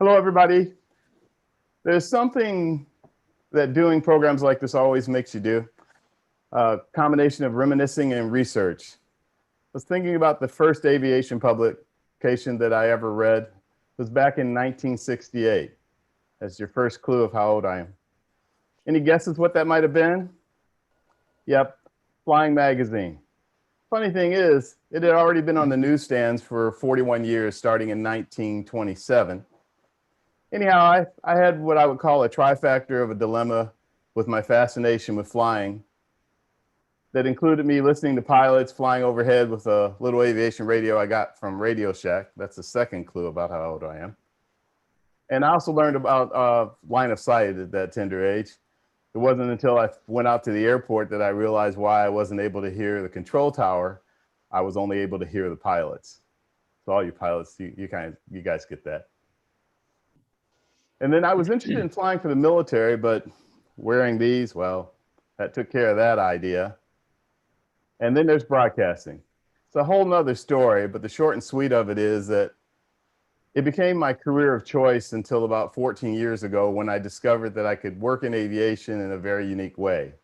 Hello, everybody. There's something that doing programs like this always makes you do, a combination of reminiscing and research. I was thinking about the first aviation publication that I ever read. It was back in 1968. That's your first clue of how old I am. Any guesses what that might have been? Yep, Flying Magazine. Funny thing is, it had already been on the newsstands for 41 years, starting in 1927. Anyhow, I had what I would call a trifecta of a dilemma with my fascination with flying that included me listening to pilots flying overhead with a little aviation radio I got from Radio Shack. That's the second clue about how old I am. And I also learned about line of sight at that tender age. It wasn't until I went out to the airport that I realized why I wasn't able to hear the control tower. I was only able to hear the pilots. So all you pilots, you guys get that. And then I was interested in flying for the military, but wearing these, well, that took care of that idea. And then there's broadcasting. It's a whole nother story, but the short and sweet of it is that it became my career of choice until about 14 years ago when I discovered that I could work in aviation in a very unique way.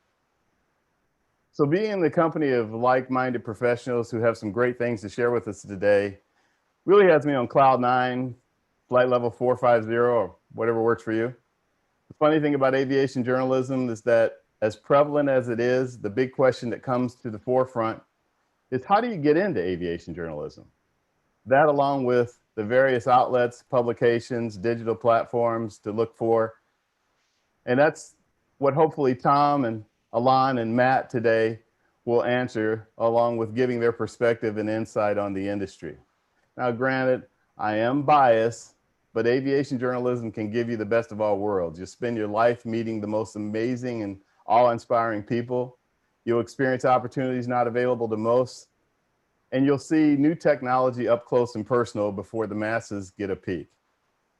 So being in the company of like-minded professionals who have some great things to share with us today really has me on cloud nine, flight level 450 or whatever works for you. The funny thing about aviation journalism is that as prevalent as it is, the big question that comes to the forefront is how do you get into aviation journalism? That along with the various outlets, publications, digital platforms to look for. And that's what hopefully Tom and Elan and Matt today will answer, along with giving their perspective and insight on the industry. Now, granted, I am biased, but aviation journalism can give you the best of all worlds. You spend your life meeting the most amazing and awe-inspiring people. You'll experience opportunities not available to most, and you'll see new technology up close and personal before the masses get a peek.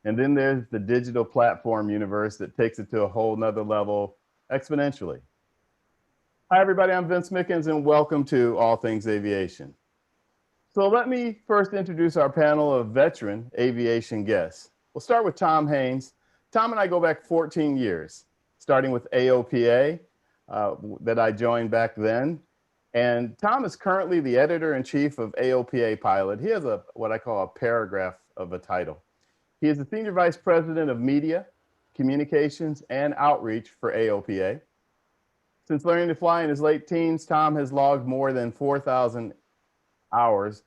And then there's the digital platform universe that takes it to a whole nother level exponentially. Hi, everybody, I'm Vince Mickens, and welcome to All Things Aviation. So let me first introduce our panel of veteran aviation guests. We'll start with Tom Haines. Tom and I go back 14 years, starting with AOPA that I joined back then. And Tom is currently the editor-in-chief of AOPA Pilot. He has what I call a paragraph of a title. He is the senior vice president of media, communications, and outreach for AOPA. Since learning to fly in his late teens, Tom has logged more than 4,000 hours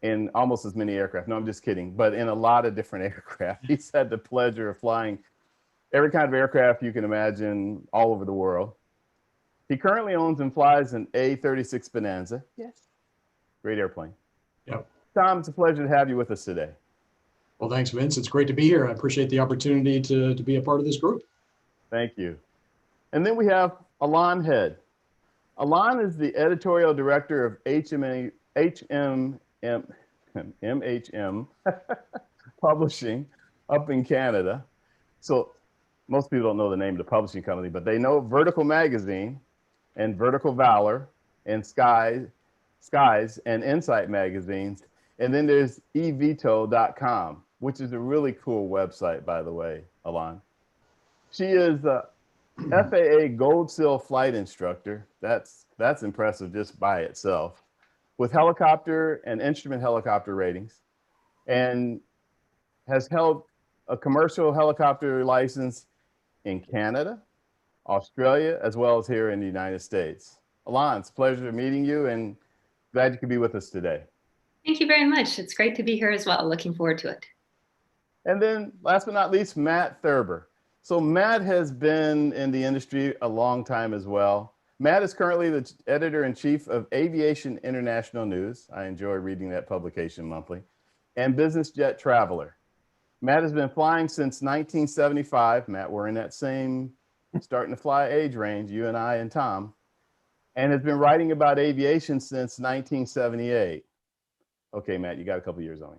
in almost as many aircraft. No, I'm just kidding, but in a lot of different aircraft. He's had the pleasure of flying every kind of aircraft you can imagine all over the world. He currently owns and flies an A36 Bonanza. Yes. Great airplane. Yep. Tom, it's a pleasure to have you with us today. Well, thanks, Vince. It's great to be here. I appreciate the opportunity to be a part of this group. Thank you. And then we have Elan Head. Elan is the editorial director of MHM Publishing up in Canada. So most people don't know the name of the publishing company, but they know Vertical Magazine and Vertical Valor and Skies and Insight magazines. And then there's eVTOL.com, which is a really cool website, by the way, Elan. She is a FAA Gold Seal flight instructor. That's impressive just by itself, with helicopter and instrument helicopter ratings, and has held a commercial helicopter license in Canada, Australia, as well as here in the United States. Elan, it's a pleasure meeting you and glad you could be with us today. Thank you very much. It's great to be here as well. Looking forward to it. And then last but not least, Matt Thurber. So Matt has been in the industry a long time as well. Matt is currently the editor-in-chief of Aviation International News. I enjoy reading that publication monthly, and Business Jet Traveler. Matt has been flying since 1975. Matt, we're in that same starting to fly age range, you and I and Tom, and has been writing about aviation since 1978. Okay, Matt, you got a couple years on me.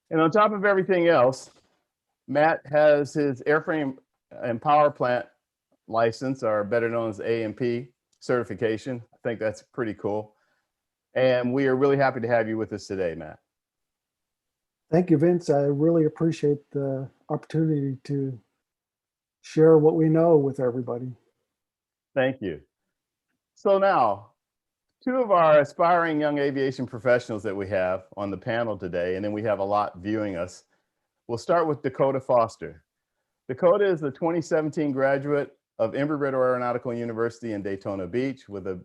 And on top of everything else, Matt has his airframe and power plant license, or better known as A&P certification. I think that's pretty cool. And we are really happy to have you with us today, Matt. Thank you, Vince. I really appreciate the opportunity to share what we know with everybody. Thank you. So now, two of our aspiring young aviation professionals that we have on the panel today, and then we have a lot viewing us. We'll start with Dakota Foster. Dakota is the 2017 graduate of Embry-Riddle Aeronautical University in Daytona Beach with a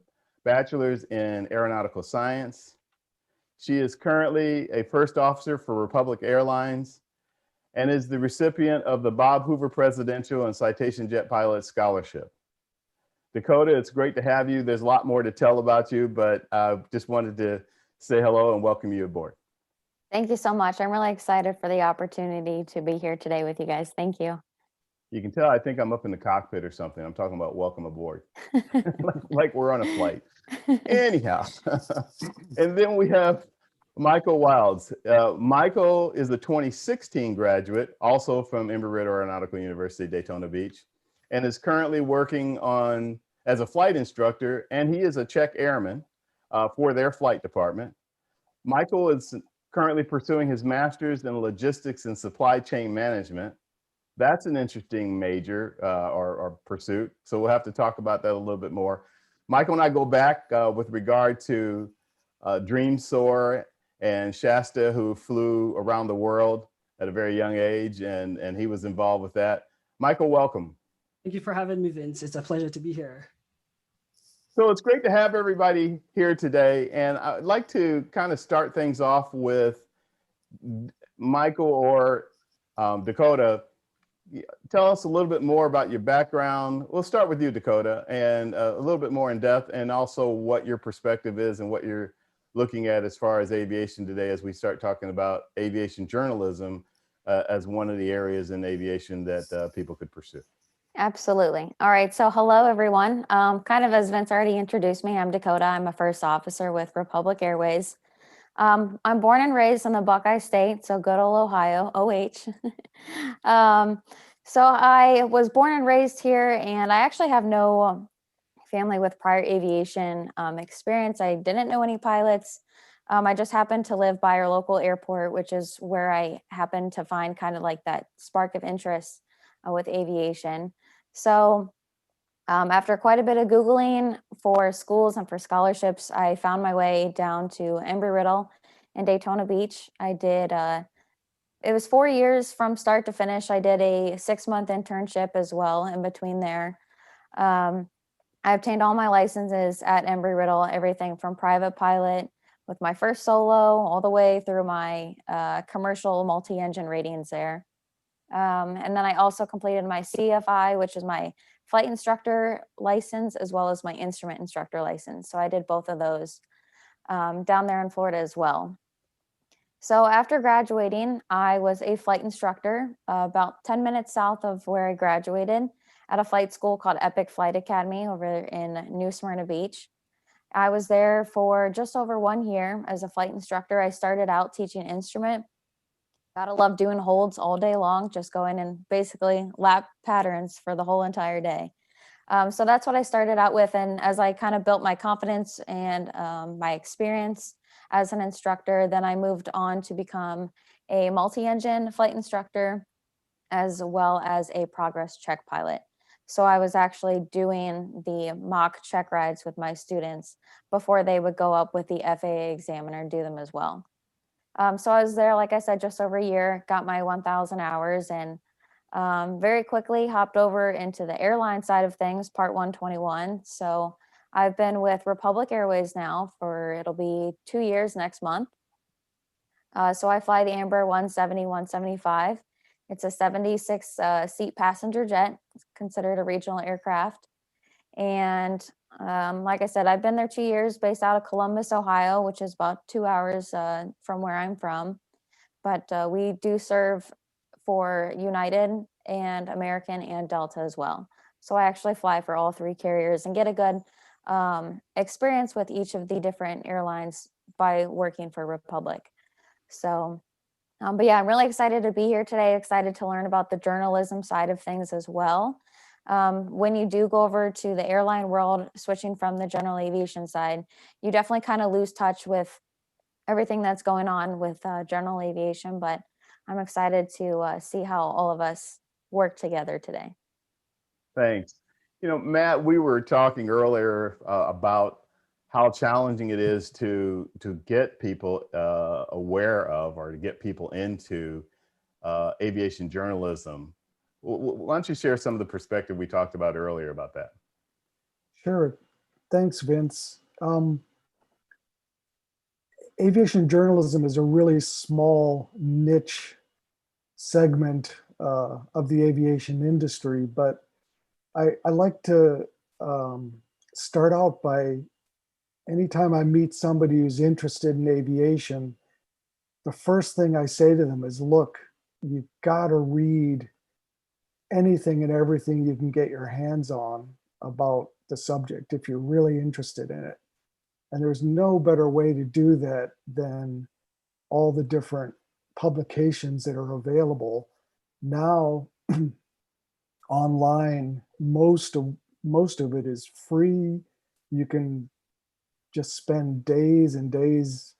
bachelor's in Aeronautical Science. She is currently a first officer for Republic Airlines and is the recipient of the Bob Hoover Presidential and Citation Jet Pilot Scholarship. Dakota, it's great to have you. There's a lot more to tell about you, but I just wanted to say hello and welcome you aboard. Thank you so much. I'm really excited for the opportunity to be here today with you guys. Thank you. You can tell I think I'm up in the cockpit or something. I'm talking about welcome aboard, like we're on a flight. Anyhow, and then we have Michael Wilds. Michael is the 2016 graduate, also from Embry-Riddle Aeronautical University, Daytona Beach, and is currently working on as a flight instructor, and he is a check airman for their flight department. Michael is currently pursuing his master's in logistics and supply chain management. That's an interesting major or pursuit. So we'll have to talk about that a little bit more. Michael and I go back with regard to Dream Soar and Shasta, who flew around the world at a very young age, and he was involved with that. Michael, welcome. Thank you for having me, Vince. It's a pleasure to be here. So it's great to have everybody here today. And I'd like to kind of start things off with Michael or Dakota. Tell us a little bit more about your background. We'll start with you, Dakota, and a little bit more in depth, and also what your perspective is and what you're looking at as far as aviation today as we start talking about aviation journalism as one of the areas in aviation that people could pursue. Absolutely. All right. So hello, everyone. Kind of as Vince already introduced me, I'm Dakota. I'm a first officer with Republic Airways. I'm born and raised in the Buckeye State, so good old Ohio, OH. So I was born and raised here, and I actually have no family with prior aviation experience. I didn't know any pilots. I just happened to live by our local airport, which is where I happened to find kind of like that spark of interest with aviation. So after quite a bit of Googling for schools and for scholarships, I found my way down to Embry-Riddle in Daytona Beach. I did, it was 4 years from start to finish. I did a 6-month internship as well in between there. I obtained all my licenses at Embry-Riddle, everything from private pilot with my first solo all the way through my commercial multi-engine ratings there. And then I also completed my CFI, which is my flight instructor license, as well as my instrument instructor license. So I did both of those down there in Florida as well. So after graduating, I was a flight instructor about 10 minutes south of where I graduated at a flight school called Epic Flight Academy over in New Smyrna Beach. I was there for just over 1 year as a flight instructor. I started out teaching instrument. Gotta love doing holds all day long, just going and basically lap patterns for the whole entire day. So that's what I started out with. And as I kind of built my confidence and my experience as an instructor, then I moved on to become a multi-engine flight instructor, as well as a progress check pilot. So I was actually doing the mock check rides with my students before they would go up with the FAA examiner and do them as well. So I was there, like I said, just over a year, got my 1,000 hours, and very quickly hopped over into the airline side of things, Part 121. So I've been with Republic Airways now for, it'll be 2 years next month. So I fly the Embraer 170, 175. It's a 76 seat passenger jet, it's considered a regional aircraft. And like I said, I've been there 2 years, based out of Columbus, Ohio, which is about 2 hours from where I'm from. But we do serve for United and American and Delta as well. So I actually fly for all 3 carriers and get a good experience with each of the different airlines by working for Republic. So, but yeah, I'm really excited to be here today, excited to learn about the journalism side of things as well. When you do go over to the airline world, switching from the general aviation side, you definitely kind of lose touch with everything that's going on with general aviation, but I'm excited to see how all of us work together today. Thanks. You know, Matt, we were talking earlier about how challenging it is to get people aware of, or to get people into aviation journalism. Why don't you share some of the perspective we talked about earlier about that? Sure. Thanks, Vince. Aviation journalism is a really small niche segment of the aviation industry, but I like to start out by, anytime I meet somebody who's interested in aviation, the first thing I say to them is, look, you've got to read anything and everything you can get your hands on about the subject if you're really interested in it. And there's no better way to do that than all the different publications that are available now. Online, most of it is free. You can just spend days and days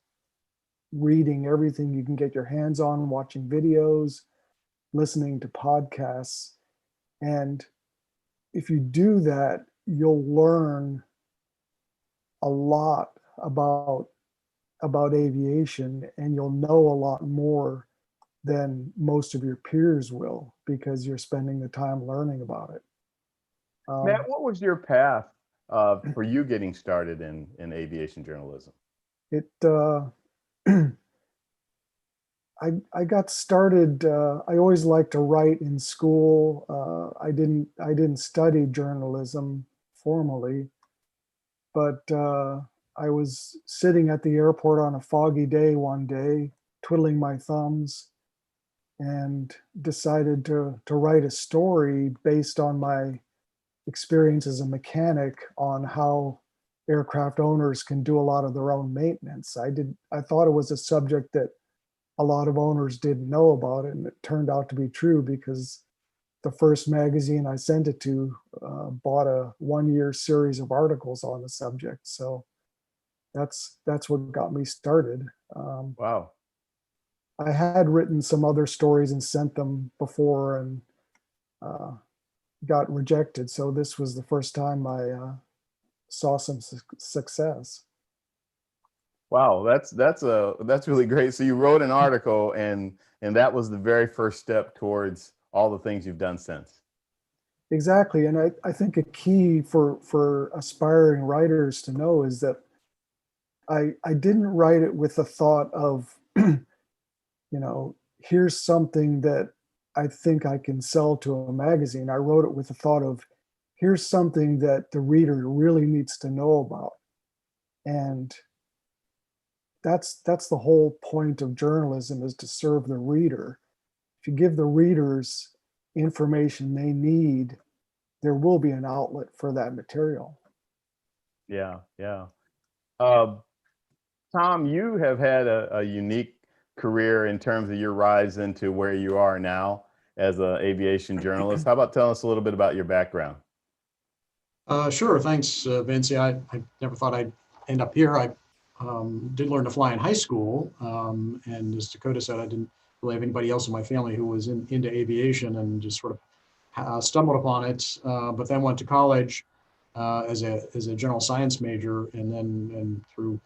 reading everything you can get your hands on, watching videos, listening to podcasts. And if you do that, you'll learn a lot about aviation, and you'll know a lot more than most of your peers will, because you're spending the time learning about it. Matt, what was your path for you getting started in aviation journalism? It I got started. I always liked to write in school. I didn't study journalism formally, but I was sitting at the airport on a foggy day one day, twiddling my thumbs, and decided to write a story based on my experience as a mechanic on how aircraft owners can do a lot of their own maintenance. I thought it was a subject that a lot of owners didn't know about it, and it turned out to be true, because the first magazine I sent it to bought a one-year series of articles on the subject. So that's what got me started. Wow. I had written some other stories and sent them before, and got rejected. So this was the first time I saw some success. Wow, that's really great. So you wrote an article, and that was the very first step towards all the things you've done since. Exactly. And I think a key for aspiring writers to know is that I didn't write it with the thought of, here's something that I think I can sell to a magazine. I wrote it with the thought of, here's something that the reader really needs to know about. And that's the whole point of journalism, is to serve the reader. If you give the readers information they need, there will be an outlet for that material. Yeah, yeah. Tom, you have had a unique career in terms of your rise into where you are now as an aviation journalist. How about telling us a little bit about your background? Sure, thanks, Vince. Yeah, I never thought I'd end up here. I did learn to fly in high school, and as Dakota said, I didn't really have anybody else in my family who was into aviation, and just sort of stumbled upon it. But then went to college as a general science major, and through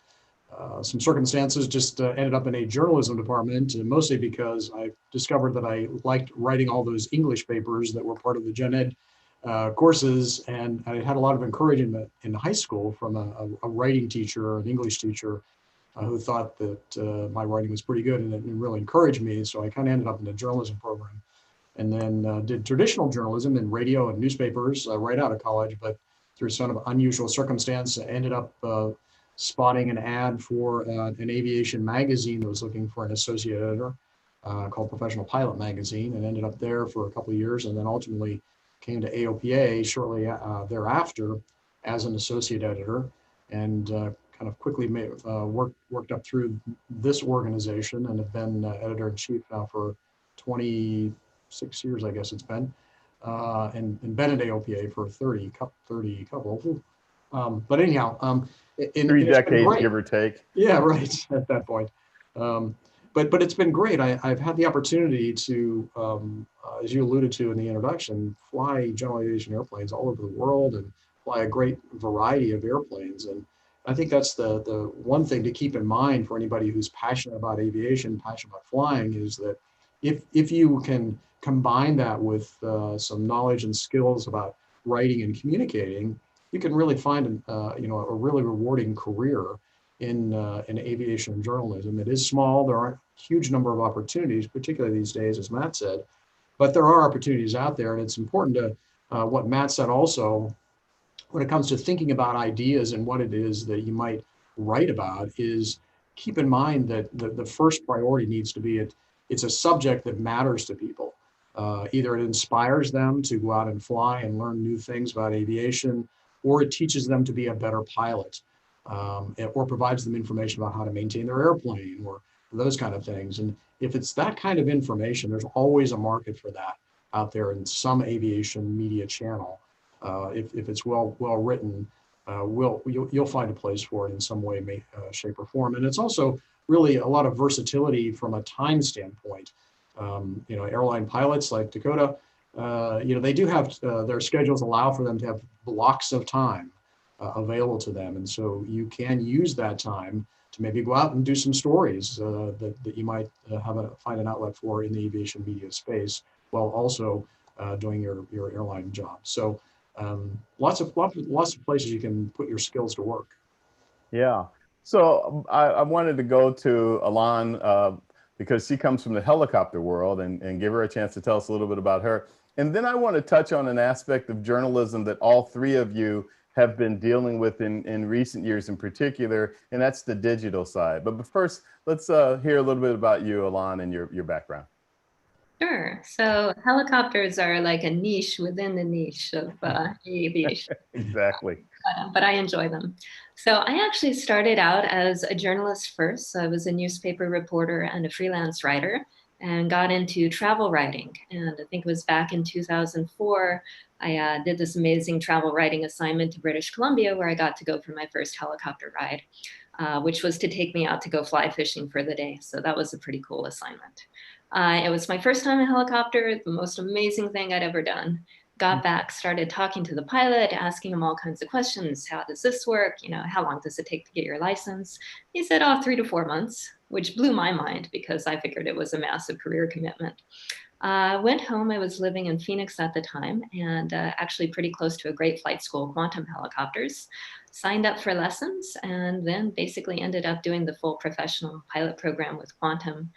some circumstances just ended up in a journalism department, mostly because I discovered that I liked writing all those English papers that were part of the gen ed courses, and I had a lot of encouragement in high school from a writing teacher, an English teacher, who thought that my writing was pretty good, and it really encouraged me. So I kind of ended up in the journalism program, and then did traditional journalism in radio and newspapers right out of college. But through some of unusual circumstance, I ended up spotting an ad for an aviation magazine that was looking for an associate editor called Professional Pilot Magazine, and ended up there for a couple of years, and then ultimately came to AOPA shortly thereafter as an associate editor, and kind of quickly worked up through this organization, and have been editor-in-chief now for 26 years, I guess it's been, and been at AOPA for 30 couple. But anyhow, 3 it's been decades, great. give or take. Yeah, right, at that point. But it's been great. I've had the opportunity to, as you alluded to in the introduction, fly general aviation airplanes all over the world and fly a great variety of airplanes. And I think that's the one thing to keep in mind for anybody who's passionate about aviation, passionate about flying, is that if you can combine that with some knowledge and skills about writing and communicating, you can really find a really rewarding career in aviation journalism. It is small. There aren't a huge number of opportunities, particularly these days, as Matt said, but there are opportunities out there. And it's important to what Matt said also, when it comes to thinking about ideas and what it is that you might write about, is keep in mind that the first priority needs to be it's a subject that matters to people. Either it inspires them to go out and fly and learn new things about aviation, or it teaches them to be a better pilot, or provides them information about how to maintain their airplane, or those kind of things. And if it's that kind of information, there's always a market for that out there in some aviation media channel. If it's well written, you'll find a place for it in some way, shape, or form. And it's also really a lot of versatility from a time standpoint. Airline pilots like Dakota, they do have their schedules allow for them to have blocks of time available to them, and so you can use that time to maybe go out and do some stories that you might find an outlet for in the aviation media space, while also doing your airline job. So lots of places you can put your skills to work. Yeah. So I wanted to go to Elan because she comes from the helicopter world, and give her a chance to tell us a little bit about her. And then I want to touch on an aspect of journalism that all three of you have been dealing with in recent years in particular, and that's the digital side. But first, let's hear a little bit about you, Elan, and your background. Sure. So helicopters are like a niche within the niche of aviation. Exactly. But I enjoy them. So I actually started out as a journalist first. So I was a newspaper reporter and a freelance writer, and got into travel writing. And I think it was back in 2004, I did this amazing travel writing assignment to British Columbia, where I got to go for my first helicopter ride, which was to take me out to go fly fishing for the day. So that was a pretty cool assignment. It was my first time in a helicopter, the most amazing thing I'd ever done. Got back, started talking to the pilot, asking him all kinds of questions. How does this work? How long does it take to get your license? He said, 3 to 4 months, which blew my mind because I figured it was a massive career commitment. Went home. I was living in Phoenix at the time, and actually pretty close to a great flight school, Quantum Helicopters. Signed up for lessons, and then basically ended up doing the full professional pilot program with Quantum.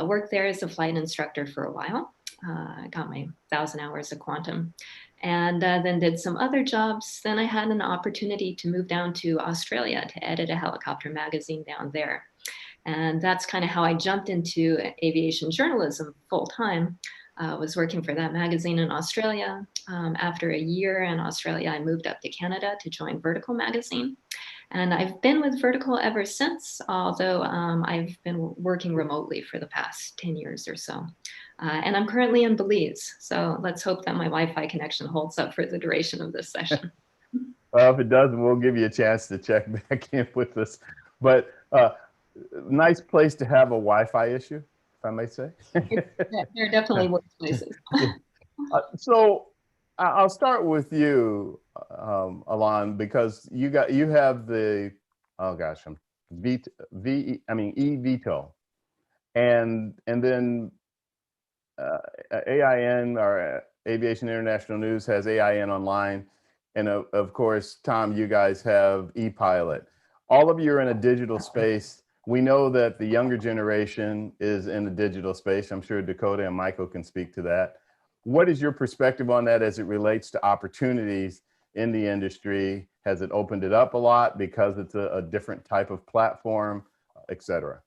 Worked there as a flight instructor for a while. I got my 1,000 hours of Quantum, and then did some other jobs. Then I had an opportunity to move down to Australia to edit a helicopter magazine down there. And that's kind of how I jumped into aviation journalism full time. Was working for that magazine in Australia. After a year in Australia, I moved up to Canada to join Vertical magazine. And I've been with Vertical ever since, although I've been working remotely for the past 10 years or so. And I'm currently in Belize. So let's hope that my Wi-Fi connection holds up for the duration of this session. Well, if it doesn't, we'll give you a chance to check back in with us. But nice place to have a Wi-Fi issue, if I may say. There are definitely worse places. So I'll start with you, Elan, because you have the eVTOL, and then AIN, or Aviation International News, has AIN Online, and of course, Tom, you guys have ePilot. All of you are in a digital space. We know that the younger generation is in the digital space. I'm sure Dakota and Michael can speak to that. What is your perspective on that as it relates to opportunities in the industry? Has it opened it up a lot because it's a different type of platform, et cetera?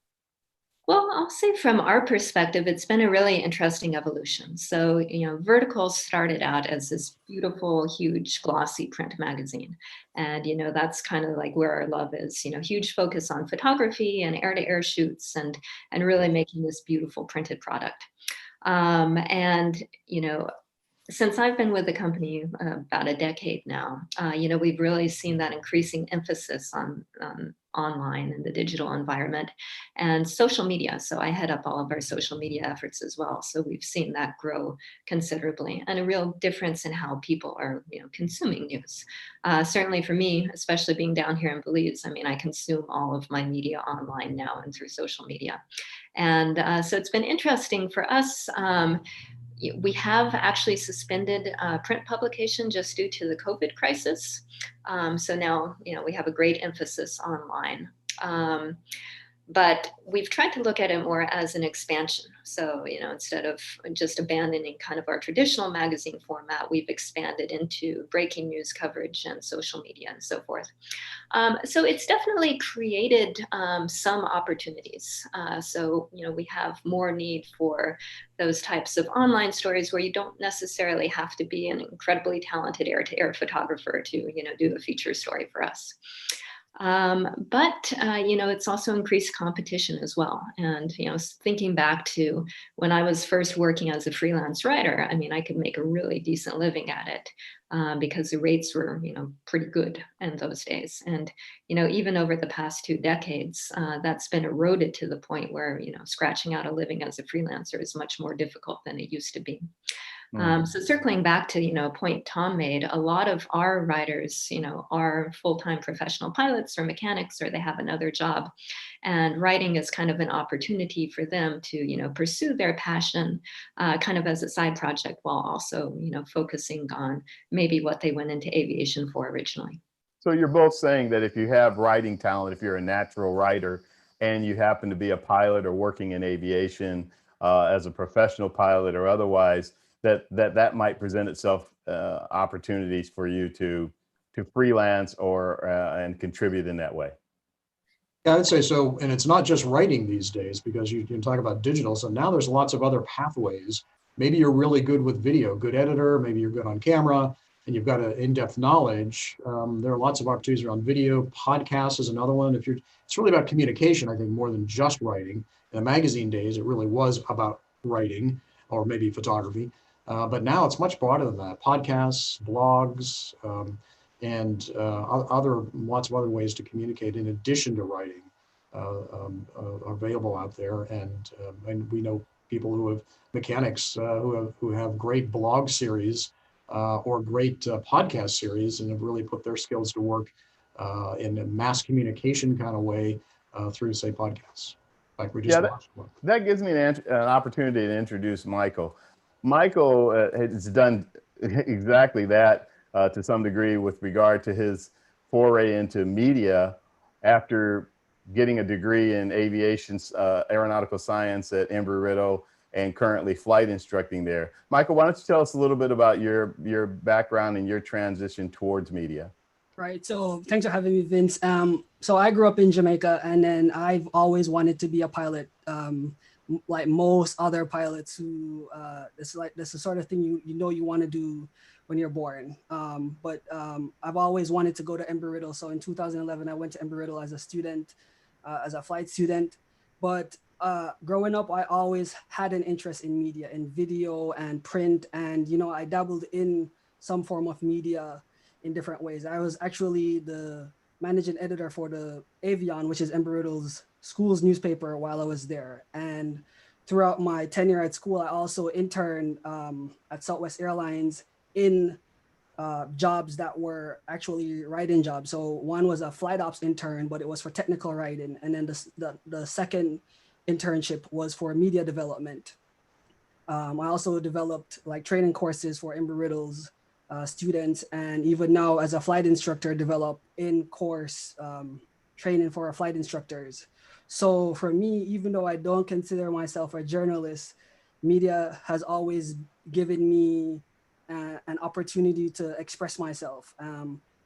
Well, I'll say from our perspective, it's been a really interesting evolution. So, Vertical started out as this beautiful, huge, glossy print magazine. And, that's kind of like where our love is, huge focus on photography and air-to-air shoots, and really making this beautiful printed product. And, since I've been with the company about a decade now, we've really seen that increasing emphasis on online and the digital environment and social media. So I head up all of our social media efforts as well. So we've seen that grow considerably and a real difference in how people are, consuming news. Certainly for me, especially being down here in Belize, I mean, I consume all of my media online now and through social media. And so it's been interesting for us. We have actually suspended print publication just due to the COVID crisis. So now, we have a great emphasis online. But we've tried to look at it more as an expansion. So, instead of just abandoning kind of our traditional magazine format, we've expanded into breaking news coverage and social media and so forth. So it's definitely created some opportunities. So, we have more need for those types of online stories where you don't necessarily have to be an incredibly talented air-to-air photographer to, do a feature story for us. But it's also increased competition as well. And, thinking back to when I was first working as a freelance writer, I mean, I could make a really decent living at it because the rates were, pretty good in those days. And, even over the past 2 decades, that's been eroded to the point where, scratching out a living as a freelancer is much more difficult than it used to be. So circling back to, a point Tom made, a lot of our writers, are full-time professional pilots or mechanics, or they have another job. And writing is kind of an opportunity for them to, pursue their passion kind of as a side project while also, focusing on maybe what they went into aviation for originally. So you're both saying that if you have writing talent, if you're a natural writer and you happen to be a pilot or working in aviation as a professional pilot or otherwise, that might present itself opportunities for you to freelance or and contribute in that way. Yeah, I would say so. And it's not just writing these days, because you can talk about digital. So now there's lots of other pathways. Maybe you're really good with video, good editor, maybe you're good on camera, and you've got an in-depth knowledge. There are lots of opportunities around video. Podcast is another one. It's really about communication, I think, more than just writing. In the magazine days, it really was about writing or maybe photography. But now it's much broader than that. Podcasts, blogs, and lots of other ways to communicate in addition to writing are available out there. And we know people mechanics who have great blog series or great podcast series and have really put their skills to work in a mass communication kind of way through, say, podcasts. Like we just watched one. That gives me an opportunity to introduce Michael. Michael has done exactly that to some degree with regard to his foray into media after getting a degree in aviation, aeronautical science at Embry-Riddle, and currently flight instructing there. Michael, why don't you tell us a little bit about your background and your transition towards media? Right. So thanks for having me, Vince. So I grew up in Jamaica, and then I've always wanted to be a pilot. Like most other pilots who this is the sort of thing you want to do when you're born. But I've always wanted to go to Embry-Riddle. So in 2011, I went to Embry-Riddle as a student, as a flight student. But growing up, I always had an interest in media, in video and print. And, I dabbled in some form of media in different ways. I was actually the managing editor for the Aviation, which is Embry-Riddle's school's newspaper, while I was there. And throughout my tenure at school, I also interned at Southwest Airlines in jobs that were actually writing jobs. So one was a flight ops intern, but it was for technical writing. And then the second internship was for media development. I also developed like training courses for Embry-Riddle's students, and even now as a flight instructor, develop in-course training for our flight instructors. So for me, even though I don't consider myself a journalist, media has always given me an opportunity to express myself.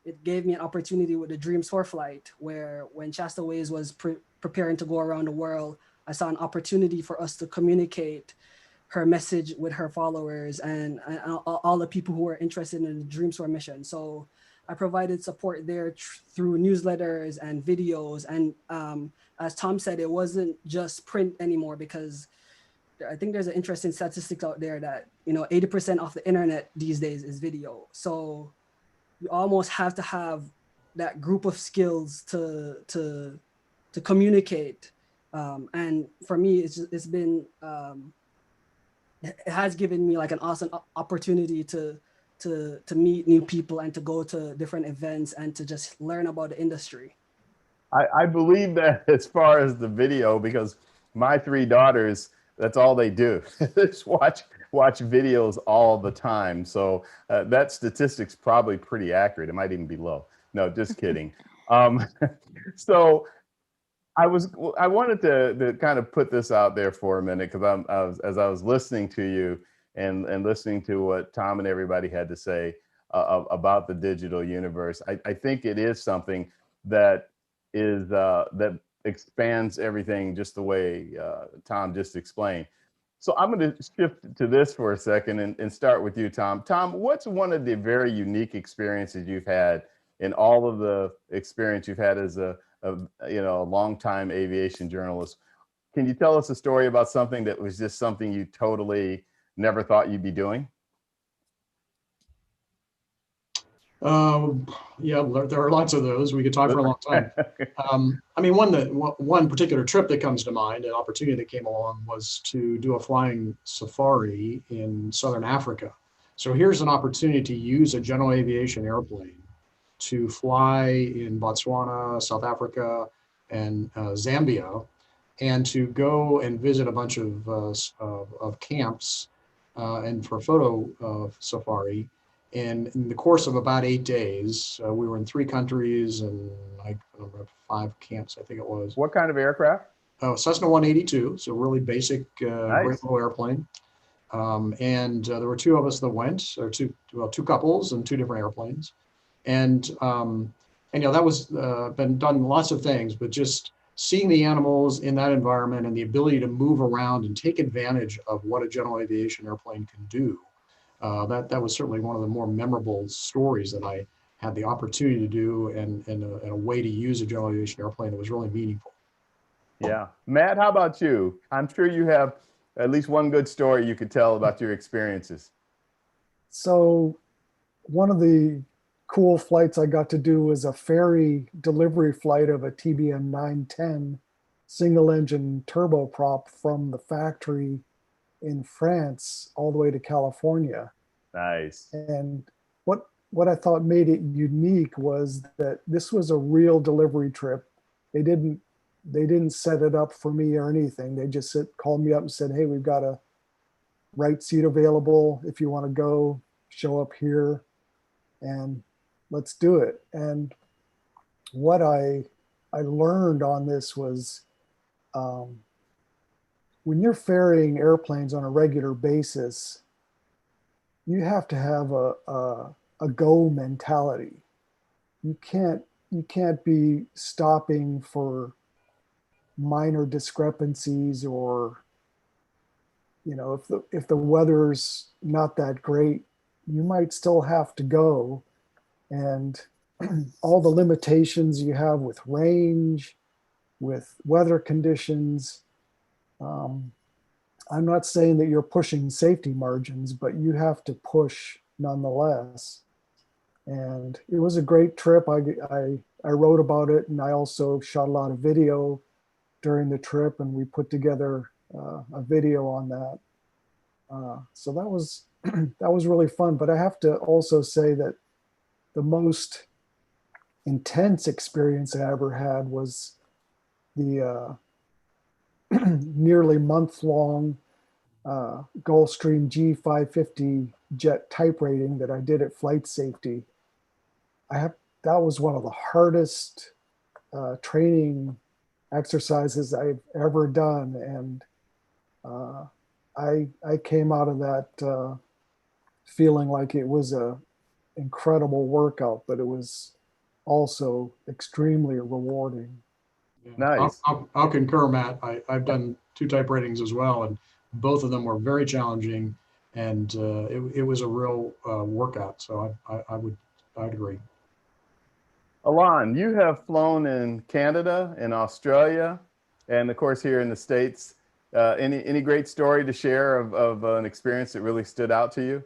It gave me an opportunity with the Dreams for Flight, where when Chastaways was preparing to go around the world, I saw an opportunity for us to communicate her message with her followers and all the people who were interested in the Dreams for mission. So I provided support there through newsletters and videos. And as Tom said, it wasn't just print anymore, because I think there's an interesting statistics out there that, 80% of the internet these days is video. So you almost have to have that group of skills to communicate. And for me, it's been, it has given me like an awesome opportunity to meet new people and to go to different events and to just learn about the industry. I believe that as far as the video, because my three daughters, that's all they do. Just watch videos all the time. So that statistic's probably pretty accurate. It might even be low. No, just kidding. So I wanted to kind of put this out there for a minute, because as I was listening to you and listening to what Tom and everybody had to say about the digital universe, I think it is something that that expands everything just the way Tom just explained. So I'm going to shift to this for a second and start with you, Tom. Tom, what's one of the very unique experiences you've had in all of the experience you've had as a longtime aviation journalist? Can you tell us a story about something that was just something you totally never thought you'd be doing? Yeah, there are lots of those. We could talk for a long time. I mean, one particular trip that comes to mind, an opportunity that came along, was to do a flying safari in Southern Africa. So here's an opportunity to use a general aviation airplane to fly in Botswana, South Africa, and Zambia, and to go and visit a bunch of camps and for photo safari. And in the course of about 8 days, we were in 3 countries and I don't know, 5 camps, I think it was. What kind of aircraft? Cessna 182, so really basic, Nice. great little airplane. And there were 2 of us that went, or 2 couples and 2 different airplanes. And that was been done lots of things, but just seeing the animals in that environment and the ability to move around and take advantage of what a general aviation airplane can do. That was certainly one of the more memorable stories that I had the opportunity to do, and a way to use a general aviation airplane that was really meaningful. Yeah. Matt, how about you? I'm sure you have at least one good story you could tell about your experiences. So one of the cool flights I got to do was a ferry delivery flight of a TBM 910 single engine turboprop from the factory in France all the way to California. Nice. And what I thought made it unique was that this was a real delivery trip. They didn't set it up for me or anything. They just called me up and said, "Hey, we've got a right seat available. If you want to go, show up here and let's do it." And what I learned on this was, when you're ferrying airplanes on a regular basis, you have to have a go mentality. You can't be stopping for minor discrepancies, or if the weather's not that great, you might still have to go. And all the limitations you have with range, with weather conditions. I'm not saying that you're pushing safety margins, but you have to push nonetheless. And it was a great trip. I wrote about it, and I also shot a lot of video during the trip, and we put together a video on that. So that was that was really fun. But I have to also say that the most intense experience I ever had was the nearly month-long Gulfstream G550 jet type rating that I did at Flight Safety. That was one of the hardest training exercises I've ever done, and I came out of that feeling like it was a incredible workout, but it was also extremely rewarding. Nice. I'll concur, Matt. I've done 2 type ratings as well, and both of them were very challenging, and it was a real workout. So I'd agree. Elan, you have flown in Canada and Australia, and of course here in the States. Any great story to share of an experience that really stood out to you?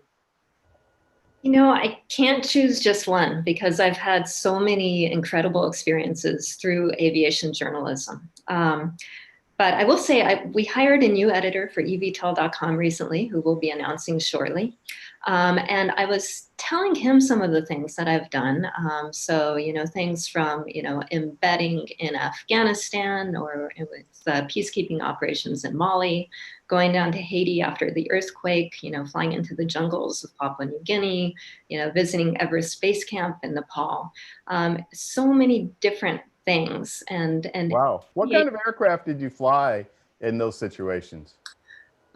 You know, I can't choose just one because I've had so many incredible experiences through aviation journalism. But I will say we hired a new editor for eVTOL.com recently, who we'll be announcing shortly. And I was telling him some of the things that I've done. So, you know, things from, you know, embedding in Afghanistan or with peacekeeping operations in Mali, going down to Haiti after the earthquake, you know, flying into the jungles of Papua New Guinea, you know, visiting Everest Space Camp in Nepal. So many different things. And Wow. What kind of aircraft did you fly in those situations?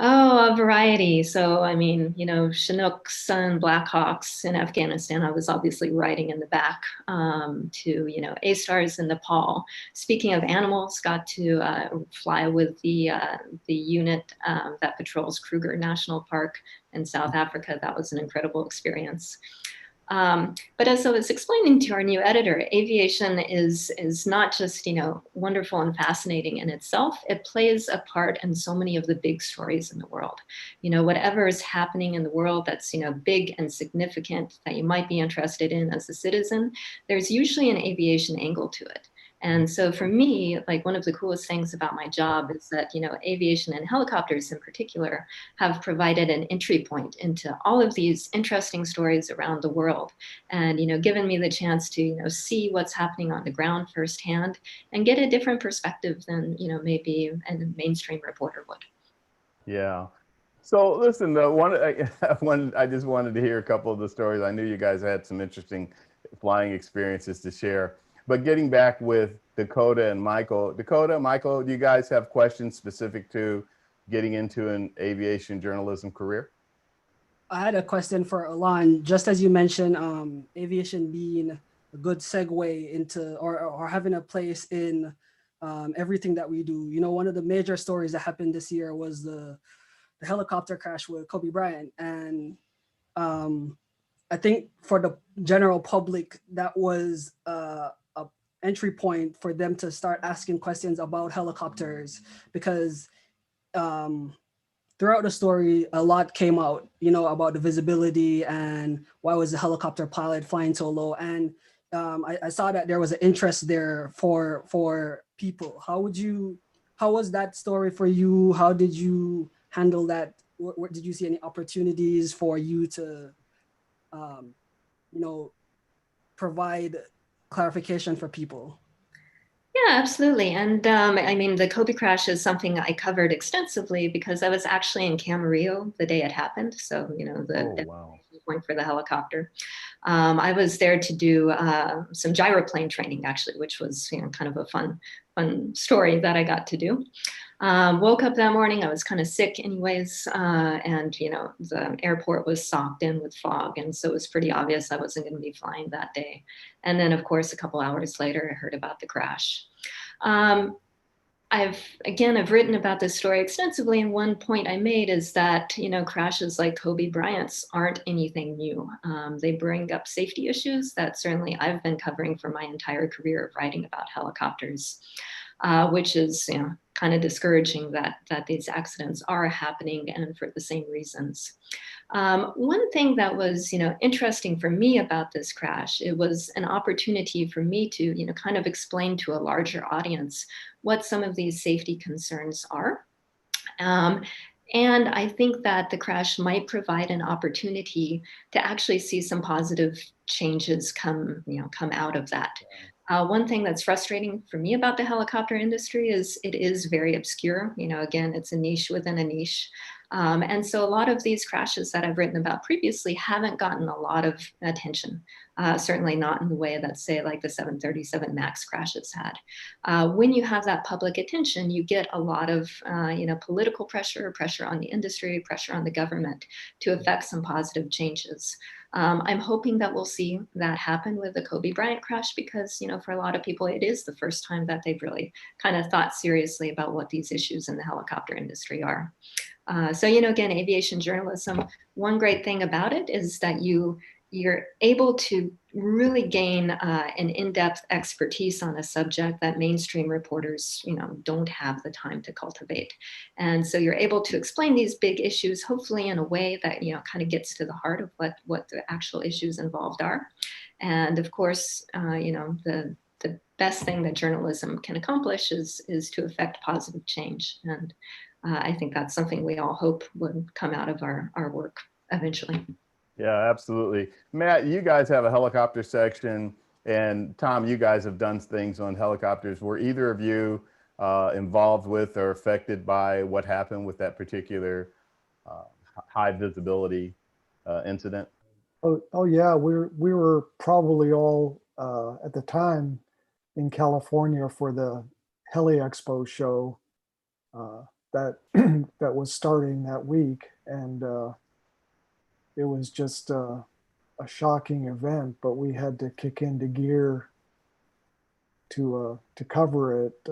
Oh, a variety. So, I mean, you know, Chinooks and Blackhawks in Afghanistan, I was obviously riding in the back to, you know, A-Stars in Nepal. Speaking of animals, got to fly with the unit that patrols Kruger National Park in South Africa. That was an incredible experience. But as I was explaining to our new editor, aviation is not just, you know, wonderful and fascinating in itself. It plays a part in so many of the big stories in the world. You know, whatever is happening in the world that's, you know, big and significant that you might be interested in as a citizen, there's usually an aviation angle to it. And so for me, like one of the coolest things about my job is that, you know, aviation and helicopters in particular have provided an entry point into all of these interesting stories around the world. And, you know, given me the chance to, you know, see what's happening on the ground firsthand and get a different perspective than, you know, maybe a mainstream reporter would. Yeah. So listen, I just wanted to hear a couple of the stories. I knew you guys had some interesting flying experiences to share. But getting back with Dakota and Michael, Michael, do you guys have questions specific to getting into an aviation journalism career? I had a question for Elan. Just as you mentioned, aviation being a good segue into or having a place in everything that we do. You know, one of the major stories that happened this year was the helicopter crash with Kobe Bryant. And I think for the general public, that was a entry point for them to start asking questions about helicopters, because throughout the story, a lot came out, you know, about the visibility and why was the helicopter pilot flying so low. And I saw that there was an interest there for people. How was that story for you? How did you handle that? What did you see any opportunities for you to, you know, provide clarification for people? Yeah, absolutely. And I mean, the Kobe crash is something I covered extensively because I was actually in Camarillo the day it happened. So, you know, the point for the helicopter. I was there to do some gyroplane training, actually, which was, you know, kind of a fun story that I got to do. Woke up that morning, I was kind of sick anyways, and, you know, the airport was socked in with fog, and so it was pretty obvious I wasn't going to be flying that day. And then, of course, a couple hours later, I heard about the crash. I've written about this story extensively, and one point I made is that, you know, crashes like Kobe Bryant's aren't anything new. They bring up safety issues that certainly I've been covering for my entire career of writing about helicopters, which is, you know, kind of discouraging that these accidents are happening and for the same reasons. One thing that was, you know, interesting for me about this crash, it was an opportunity for me to, you know, kind of explain to a larger audience what some of these safety concerns are. And I think that the crash might provide an opportunity to actually see some positive changes come out of that. One thing that's frustrating for me about the helicopter industry is it is very obscure. You know, again, it's a niche within a niche. And so a lot of these crashes that I've written about previously haven't gotten a lot of attention, certainly not in the way that, say, like the 737 MAX crashes had. When you have that public attention, you get a lot of you know, political pressure on the industry, pressure on the government to affect some positive changes. I'm hoping that we'll see that happen with the Kobe Bryant crash because, you know, for a lot of people, it is the first time that they've really kind of thought seriously about what these issues in the helicopter industry are. So, you know, again, aviation journalism, one great thing about it is that you you're able to really gain an in-depth expertise on a subject that mainstream reporters, don't have the time to cultivate. And so you're able to explain these big issues, hopefully in a way that, kind of gets to the heart of what the actual issues involved are. And of course, the best thing that journalism can accomplish is to affect positive change. And I think that's something we all hope would come out of our work eventually. Yeah, absolutely. Matt, you guys have a helicopter section, and Tom, you guys have done things on helicopters. Were either of you involved with or affected by what happened with that particular high visibility incident? Oh yeah, we were probably all at the time in California for the Heli Expo show that that was starting that week, and it was just a shocking event. But we had to kick into gear to cover it.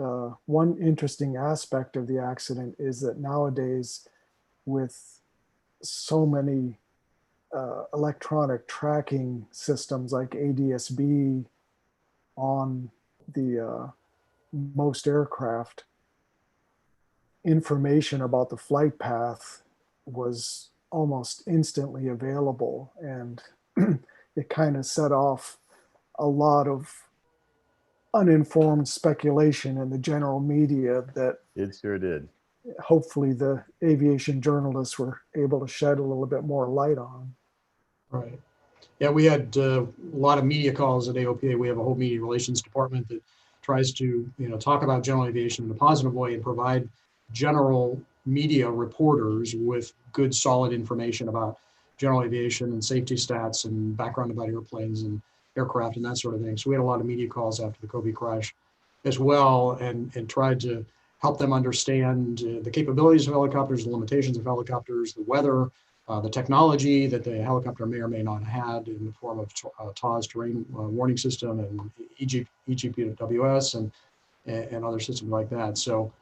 One interesting aspect of the accident is that nowadays, with so many electronic tracking systems like ADS-B on the most aircraft, information about the flight path was almost instantly available, and it kind of set off a lot of uninformed speculation in the general media that It sure did. hopefully the aviation journalists were able to shed a little bit more light on. Right. Yeah, we had a lot of media calls at AOPA. We have a whole media relations department that tries to, talk about general aviation in a positive way and provide general media reporters with good, solid information about general aviation and safety stats and background about airplanes and aircraft and that sort of thing. So we had a lot of media calls after the Kobe crash as well, and tried to help them understand the capabilities of helicopters, the limitations of helicopters, the weather, the technology that the helicopter may or may not have had in the form of TAWS, terrain warning system, and EGPWS and other systems like that. So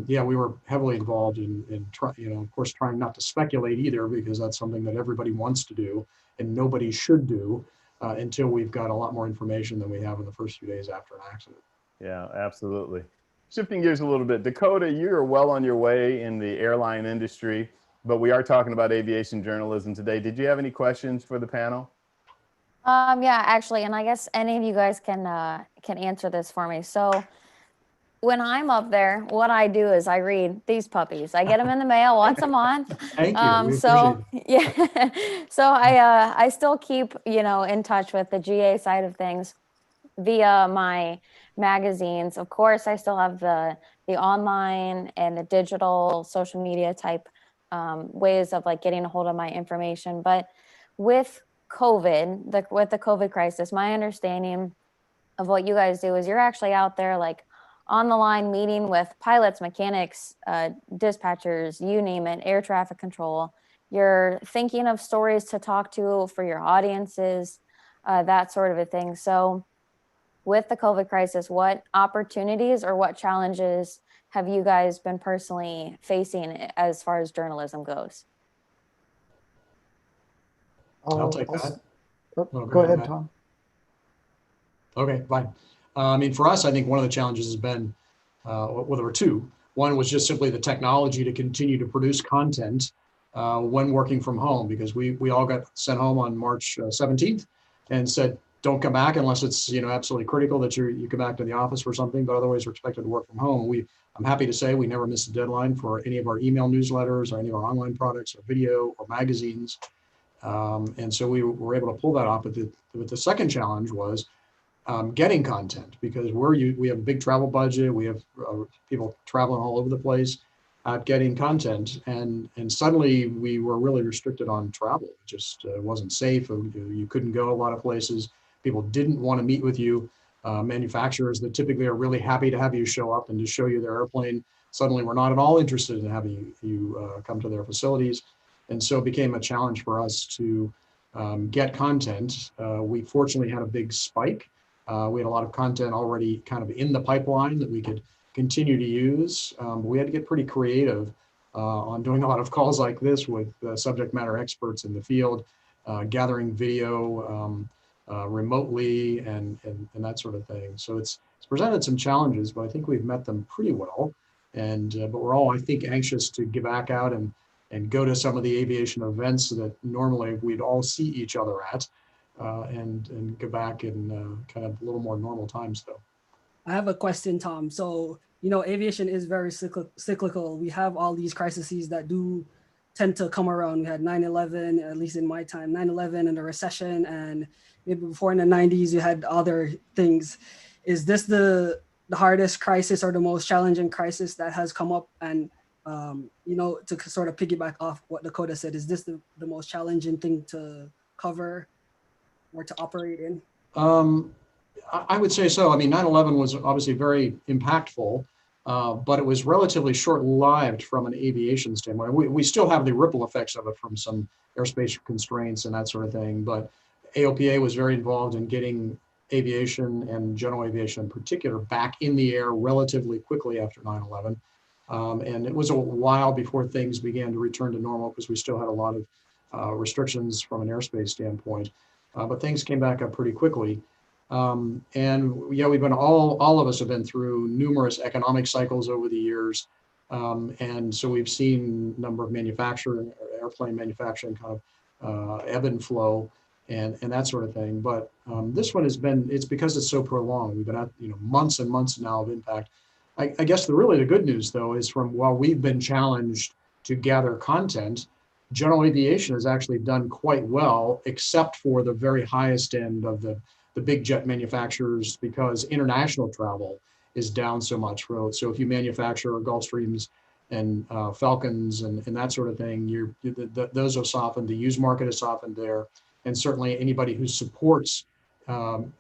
yeah, we were heavily involved in of course, trying not to speculate either, because that's something that everybody wants to do and nobody should do until we've got a lot more information than we have in the first few days after an accident. Yeah, absolutely. Shifting gears a little bit, Dakota, you are well on your way in the airline industry, but we are talking about aviation journalism today. Did you have any questions for the panel? Yeah, actually, and I guess any of you guys can answer this for me. So when I'm up there, what I do is I read these puppies. I get them in the mail once a month. Thank you. We So appreciate it. yeah, so I still keep in touch with the GA side of things via my magazines. Of course, I still have the online and the digital social media type ways of getting a hold of my information. But with COVID, with the COVID crisis, my understanding of what you guys do is you're actually out there on the line meeting with pilots, mechanics, dispatchers, you name it, air traffic control. You're thinking of stories to talk to for your audiences, that sort of a thing. So with the COVID crisis, what opportunities or what challenges have you guys been personally facing as far as journalism goes? I'll take that. Go ahead, Matt. Tom. Okay, fine. I mean, for us, I think one of the challenges has been, well, there were two. One was just simply the technology to continue to produce content when working from home, because we all got sent home on March 17th and said, don't come back unless it's absolutely critical that you come back to the office for something, but otherwise we're expected to work from home. I'm happy to say we never missed a deadline for any of our email newsletters or any of our online products or video or magazines. And so we were able to pull that off. But the second challenge was getting content, because we have a big travel budget. We have people traveling all over the place, getting content, and suddenly we were really restricted on travel. It just wasn't safe. You couldn't go a lot of places. People didn't want to meet with you. Manufacturers that typically are really happy to have you show up and to show you their airplane suddenly were not at all interested in having you come to their facilities. And so it became a challenge for us to get content. We fortunately had a big spike. We had a lot of content already kind of in the pipeline that we could continue to use. We had to get pretty creative on doing a lot of calls like this with subject matter experts in the field gathering video remotely and that sort of thing. So it's presented some challenges, but I think we've met them pretty well. And but we're all, I think, anxious to get back out and go to some of the aviation events that normally we'd all see each other at, and go back in kind of a little more normal times, though. I have a question, Tom. So, aviation is very cyclical. We have all these crises that do tend to come around. We had 9/11, at least in my time, 9/11 and the recession, and maybe before in the 90s, you had other things. Is this the hardest crisis or the most challenging crisis that has come up? And, to sort of piggyback off what Dakota said, is this the most challenging thing to cover or to operate in? I would say so. I mean, 9/11 was obviously very impactful, but it was relatively short-lived from an aviation standpoint. We still have the ripple effects of it from some airspace constraints and that sort of thing, but AOPA was very involved in getting aviation and general aviation in particular back in the air relatively quickly after 9/11. And it was a while before things began to return to normal because we still had a lot of restrictions from an airspace standpoint, but things came back up pretty quickly. And yeah, we've been all of us have been through numerous economic cycles over the years. And so we've seen a number of airplane manufacturing kind of ebb and flow and that sort of thing. But this one it's because it's so prolonged. We've been at months and months now of impact. I guess the good news though is while we've been challenged to gather content, general aviation has actually done quite well, except for the very highest end of the big jet manufacturers, because international travel is down so much. So if you manufacture Gulfstreams and Falcons and that sort of thing, those have softened. The used market has softened there, and certainly anybody who supports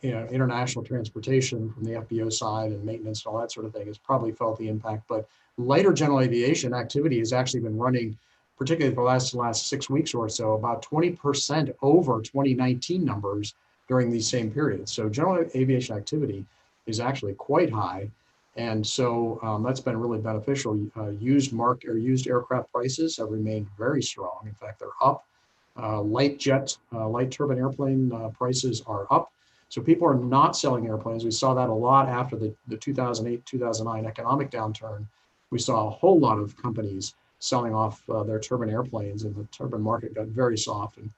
international transportation from the FBO side and maintenance and all that sort of thing has probably felt the impact. But lighter general aviation activity has actually been running, particularly for the last 6 weeks or so, about 20% over 2019 numbers during these same periods. So general aviation activity is actually quite high. And so that's been really beneficial. Used aircraft prices have remained very strong. In fact, they're up. Light turbine airplane prices are up. So people are not selling airplanes. We saw that a lot after the 2008, 2009 economic downturn. We saw a whole lot of companies selling off their turbine airplanes, and the turbine market got very soft. And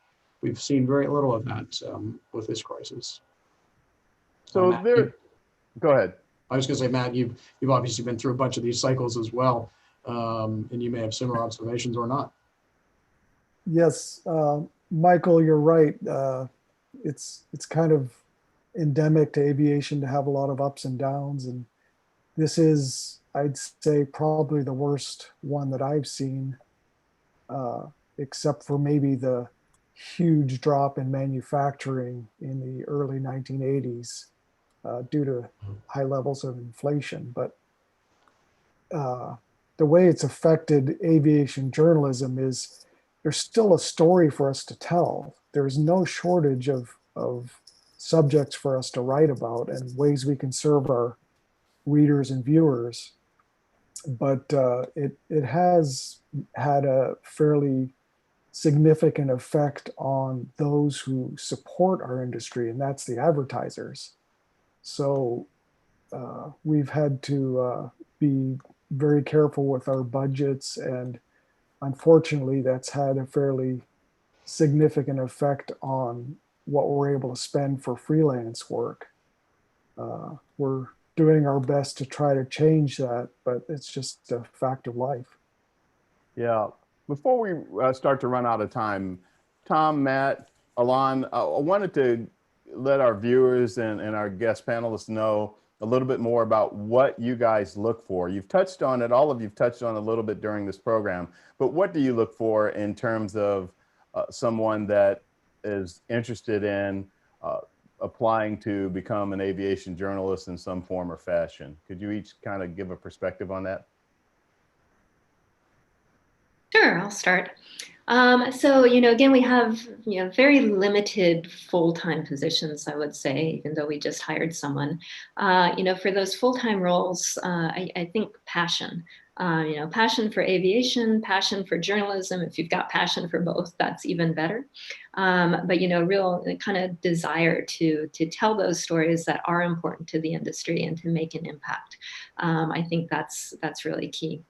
we've seen very little of that with this crisis. So Matt, go ahead. I was going to say, Matt, you've obviously been through a bunch of these cycles as well, and you may have similar observations or not. Yes, Michael, you're right. It's kind of endemic to aviation to have a lot of ups and downs, and this is, I'd say, probably the worst one that I've seen, except for maybe the huge drop in manufacturing in the early 1980s due to high levels of inflation. But the way it's affected aviation journalism is there's still a story for us to tell. There's no shortage of subjects for us to write about and ways we can serve our readers and viewers. But it has had a fairly significant effect on those who support our industry, and that's the advertisers. So we've had to be very careful with our budgets, and unfortunately that's had a fairly significant effect on what we're able to spend for freelance work. We're doing our best to try to change that, but it's just a fact of life. Yeah. Before we start to run out of time, Tom, Matt, Elan, I wanted to let our viewers and our guest panelists know a little bit more about what you guys look for. You've touched on it, all of you've touched on a little bit during this program, but what do you look for in terms of someone that is interested in applying to become an aviation journalist in some form or fashion? Could you each kind of give a perspective on that? Sure, I'll start. So, again, we have, very limited full-time positions, I would say, even though we just hired someone. For those full-time roles, I think passion Passion for aviation, passion for journalism. If you've got passion for both, that's even better. But real kind of desire to tell those stories that are important to the industry and to make an impact. I think that's really key.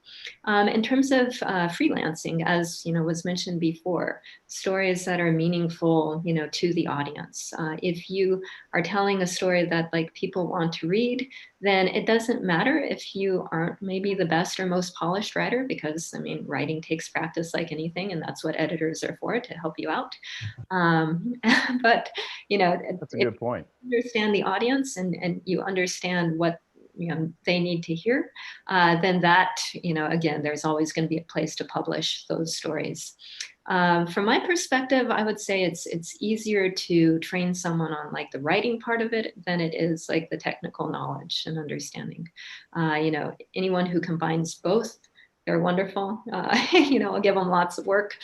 In terms of freelancing, as was mentioned before, stories that are meaningful, to the audience. If you are telling a story that people want to read, then it doesn't matter if you aren't maybe the best or most polished writer, because writing takes practice like anything, and that's what editors are for, to help you out. But That's a good point. Understand the audience and you understand what they need to hear, then that, again, there's always going to be a place to publish those stories. From my perspective, I would say it's easier to train someone on the writing part of it than it is the technical knowledge and understanding. Anyone who combines both, they're wonderful. I'll give them lots of work.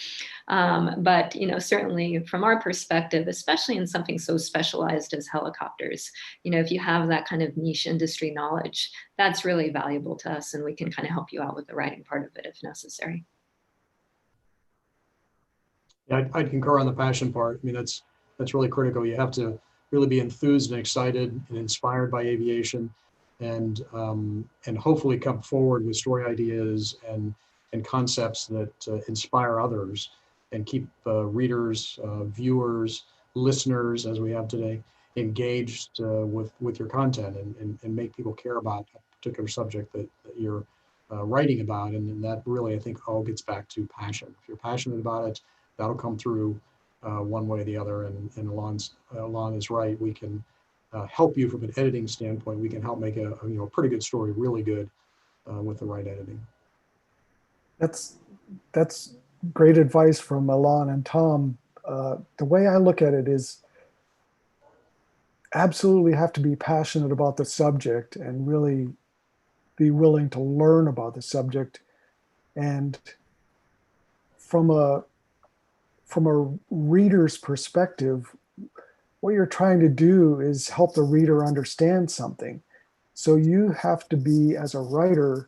But certainly from our perspective, especially in something so specialized as helicopters, if you have that kind of niche industry knowledge, that's really valuable to us, and we can kind of help you out with the writing part of it if necessary. Yeah, I'd concur on the passion part. That's really critical. You have to really be enthused and excited and inspired by aviation, and hopefully come forward with story ideas and concepts that inspire others and keep readers, viewers, listeners, as we have today, engaged with your content and make people care about a particular subject that you're writing about. And that really, I think, all gets back to passion. If you're passionate about it, that'll come through one way or the other. And Elan is right. We can help you from an editing standpoint. We can help make a pretty good story really good with the right editing. That's great advice from Elan and Tom. The way I look at it is absolutely have to be passionate about the subject and really be willing to learn about the subject. And from a reader's perspective, what you're trying to do is help the reader understand something. So you have to be, as a writer,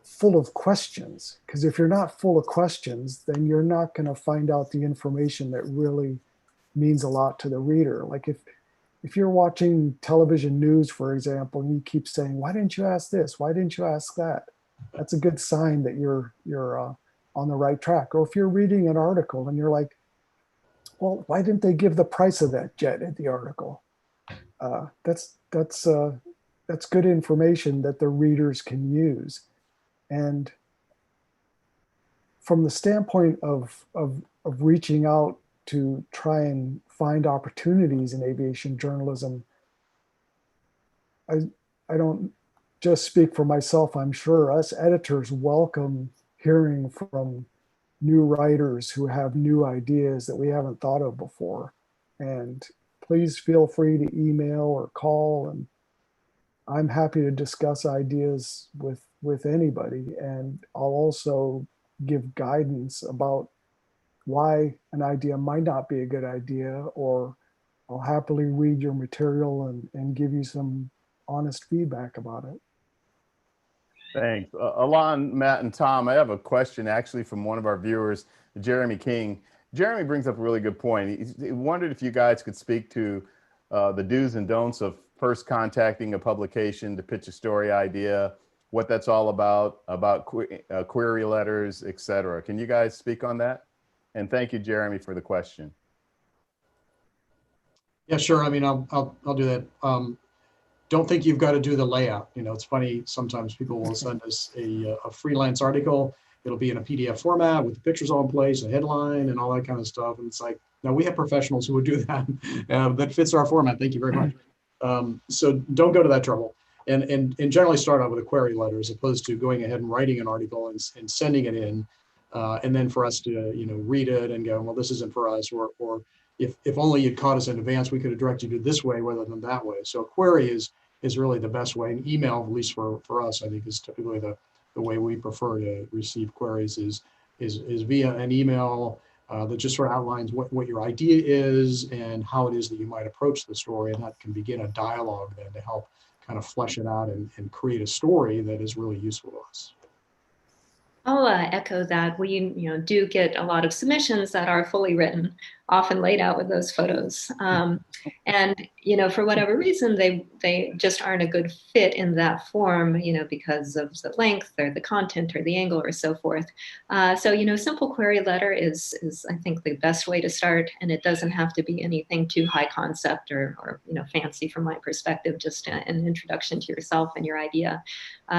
full of questions, because if you're not full of questions, then you're not going to find out the information that really means a lot to the reader. Like if you're watching television news, for example, and you keep saying, "Why didn't you ask this? Why didn't you ask that?" That's a good sign that you're on the right track. Or if you're reading an article and you're like, "Well, why didn't they give the price of that jet in the article?" That's good information that the readers can use. And from the standpoint of reaching out to try and find opportunities in aviation journalism, I don't just speak for myself. I'm sure us editors welcome hearing from new writers who have new ideas that we haven't thought of before. And please feel free to email or call, and I'm happy to discuss ideas with anybody. And I'll also give guidance about why an idea might not be a good idea, or I'll happily read your material and give you some honest feedback about it. Thanks. Elan, Matt, and Tom, I have a question actually from one of our viewers, Jeremy King. Jeremy brings up a really good point. He wondered if you guys could speak to the do's and don'ts of first contacting a publication to pitch a story idea, what that's all about query letters, etc. Can you guys speak on that? And thank you, Jeremy, for the question. Yeah, sure. I'll do that. Don't think you've got to do the layout. It's funny, sometimes people will send us a freelance article. It'll be in a PDF format with the pictures all in place, a headline and all that kind of stuff. And it's like, no, we have professionals who would do that. That fits our format. Thank you very much. So don't go to that trouble. And generally start out with a query letter as opposed to going ahead and writing an article and sending it in. And then for us to read it and go, well, this isn't for us, or if only you'd caught us in advance, we could have directed you this way rather than that way. So a query is really the best way. And email, at least for us, I think is typically the way we prefer to receive queries is via an email that just sort of outlines what your idea is and how it is that you might approach the story. And that can begin a dialogue then to help kind of flesh it out and create a story that is really useful to us. I'll echo that. We, do get a lot of submissions that are fully written, often laid out with those photos. And, for whatever reason, they just aren't a good fit in that form, because of the length or the content or the angle or so forth. So, simple query letter is, I think, the best way to start. And it doesn't have to be anything too high concept or fancy from my perspective, just an introduction to yourself and your idea.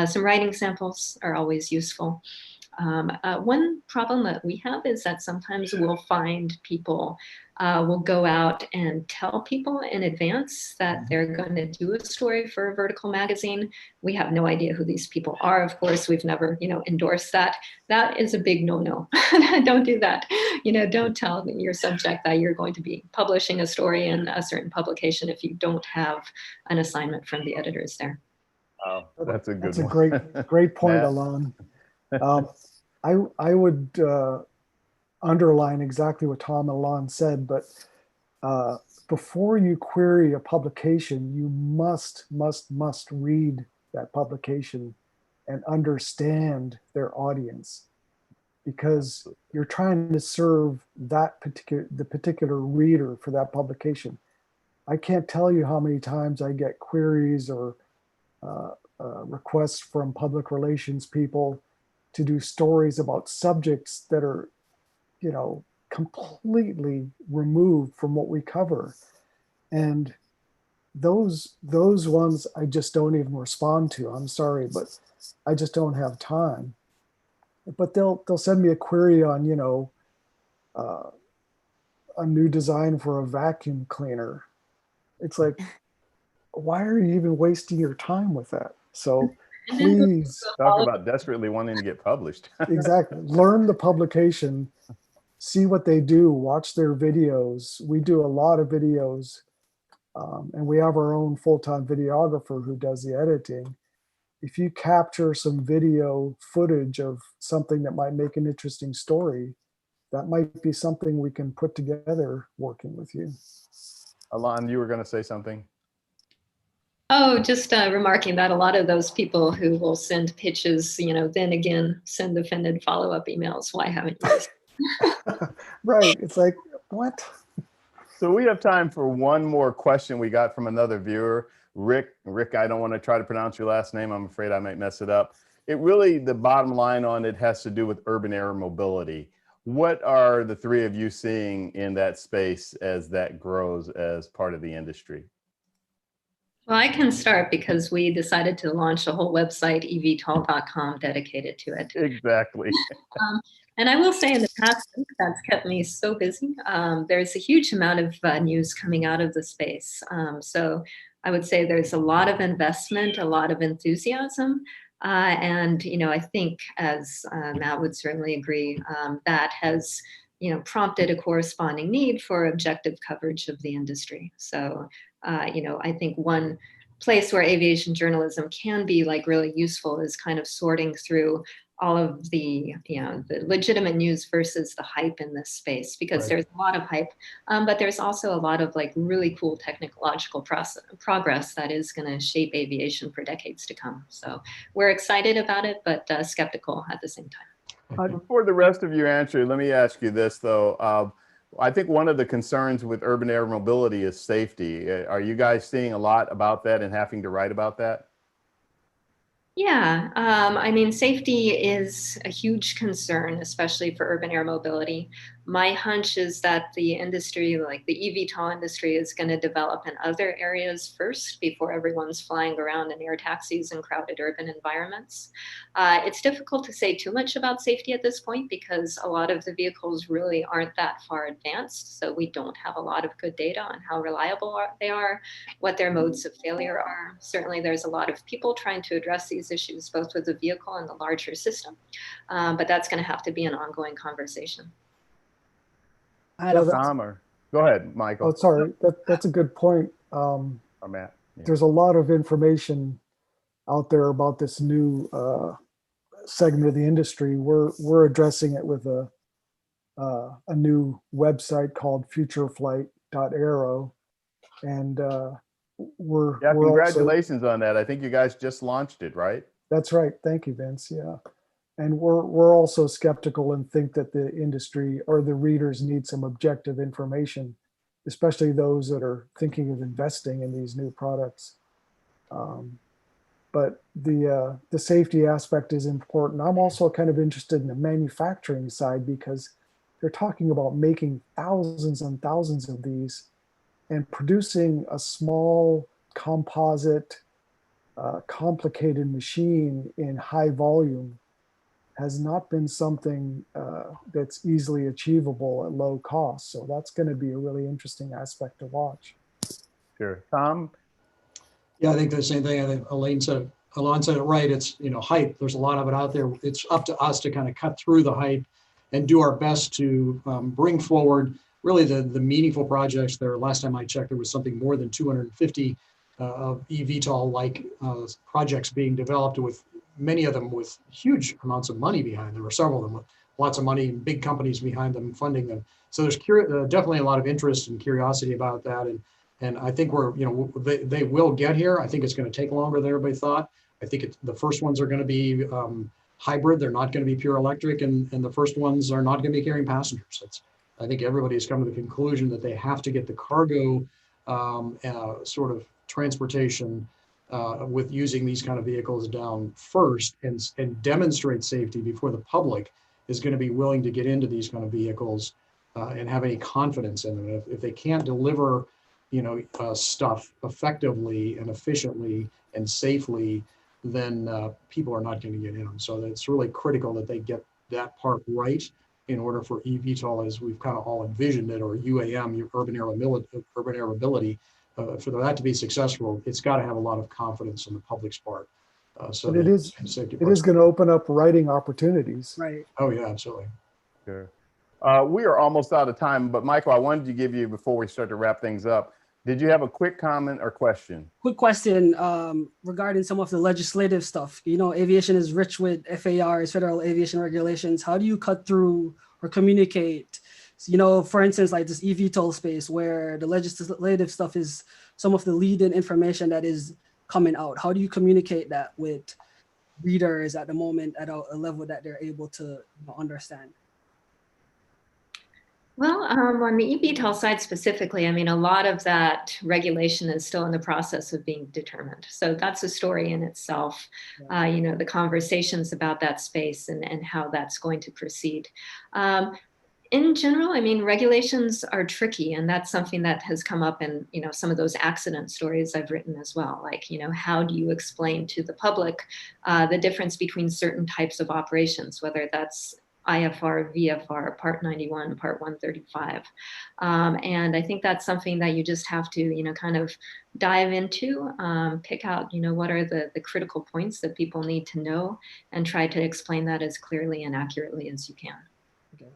Some writing samples are always useful. One problem that we have is that sometimes we'll find people will go out and tell people in advance that they're going to do a story for a vertical magazine. We have no idea who these people are. Of course, we've never, endorsed that. That is a big no-no. Don't do that. Don't tell your subject that you're going to be publishing a story in a certain publication if you don't have an assignment from the editors there. Oh, that's a good That's a one. great point, Matt? Elan. I would underline exactly what Tom and Elan said, but before you query a publication, you must read that publication and understand their audience, because you're trying to serve the particular reader for that publication. I can't tell you how many times I get queries or requests from public relations people to do stories about subjects that are, completely removed from what we cover. And those ones I just don't even respond to. I'm sorry, but I just don't have time. But they'll send me a query on, a new design for a vacuum cleaner. It's like, why are you even wasting your time with that? So please, Talk about desperately wanting to get published. exactly, learn the publication, see what they do, watch their videos. We do a lot of videos, and we have our own full-time videographer who does the editing. If you capture some video footage of something that might make an interesting story, that might be something we can put together working with you. Elan, you were going to say something? Oh, just remarking that a lot of those people who will send pitches, then again, send offended follow-up emails. Why haven't you? Right. It's like, what? So we have time for one more question we got from another viewer. Rick, I don't want to try to pronounce your last name. I'm afraid I might mess it up. The bottom line on it has to do with urban air mobility. What are the three of you seeing in that space as that grows as part of the industry? Well, I can start because we decided to launch a whole website, evtol.com, dedicated to it. Exactly. And I will say in the past week, that's kept me so busy. There's a huge amount of news coming out of the space. So I would say there's a lot of investment, a lot of enthusiasm. And, I think, as Matt would certainly agree, that has, prompted a corresponding need for objective coverage of the industry. So, I think one place where aviation journalism can be really useful is kind of sorting through all of the legitimate news versus the hype in this space, because Right. there's a lot of hype, but there's also a lot of really cool technological progress that is going to shape aviation for decades to come. So we're excited about it, but skeptical at the same time. For the rest of your answer, let me ask you this though. I think one of the concerns with urban air mobility is safety. Are you guys seeing a lot about that and having to write about that? Yeah, I mean, safety is a huge concern, especially for urban air mobility. My hunch is that the industry, like the eVTOL industry, is going to develop in other areas first before everyone's flying around in air taxis in crowded urban environments. It's difficult to say too much about safety at this point because a lot of the vehicles really aren't that far advanced. So we don't have a lot of good data on how reliable they are, what their modes of failure are. Certainly, there's a lot of people trying to address these issues, both with the vehicle and the larger system. But that's going to have to be an ongoing conversation. Go ahead, Michael. Oh, sorry. That's a good point. Or Matt. Yeah. There's a lot of information out there about this new segment of the industry. We're addressing it with a new website called futureflight.aero, and we're Congratulations on that. I think you guys just launched it, right? That's right. Thank you, Vince. Yeah, And we're also skeptical and think that the industry or the readers need some objective information, especially those that are thinking of investing in these new products. But the safety aspect is important. I'm also kind of interested in the manufacturing side because they're talking about making thousands and thousands of these, and producing a small composite, complicated machine in high volume has not been something that's easily achievable at low cost. So that's going to be a really interesting aspect to watch. Sure. Tom? Yeah, I think the same thing. I think Elan said it right. It's, hype. There's a lot of it out there. It's up to us to kind of cut through the hype and do our best to bring forward really the meaningful projects. There, last time I checked, there was something more than 250 of eVTOL-like projects being developed, with many of them with huge amounts of money behind them, or several of them with lots of money and big companies behind them funding them. So there's definitely a lot of interest and curiosity about that. And I think they will get here. I think it's going to take longer than everybody thought. I think the first ones are going to be hybrid. They're not going to be pure electric, and the first ones are not going to be carrying passengers. I think everybody's come to the conclusion that they have to get the cargo sort of transportation with using these kind of vehicles down first, and demonstrate safety before the public is going to be willing to get into these kind of vehicles and have any confidence in them. If they can't deliver stuff effectively and efficiently and safely, then people are not going to get in them. So it's really critical that they get that part right in order for eVTOL, as we've kind of all envisioned it, or UAM, urban air mobility, for that to be successful. It's got to have a lot of confidence on the public's part. So it is going to open up writing opportunities. Right. Oh yeah, absolutely. Sure. We are almost out of time, but Michael, I wanted to give you, before we start to wrap things up, did you have a quick comment or question? Quick question regarding some of the legislative stuff. Aviation is rich with FARs, federal aviation regulations. How do you cut through or communicate? For instance, like this eVTOL space, where the legislative stuff is some of the lead-in information that is coming out. How do you communicate that with readers at the moment at a level that they're able to understand? Well, on the eVTOL side specifically, I mean, a lot of that regulation is still in the process of being determined. So that's a story in itself, the conversations about that space and how that's going to proceed. In general, I mean, regulations are tricky, and that's something that has come up in, some of those accident stories I've written as well. Like, how do you explain to the public the difference between certain types of operations, whether that's IFR, VFR, Part 91, Part 135. And I think that's something that you just have to, kind of dive into, pick out, what are the critical points that people need to know, and try to explain that as clearly and accurately as you can. Okay.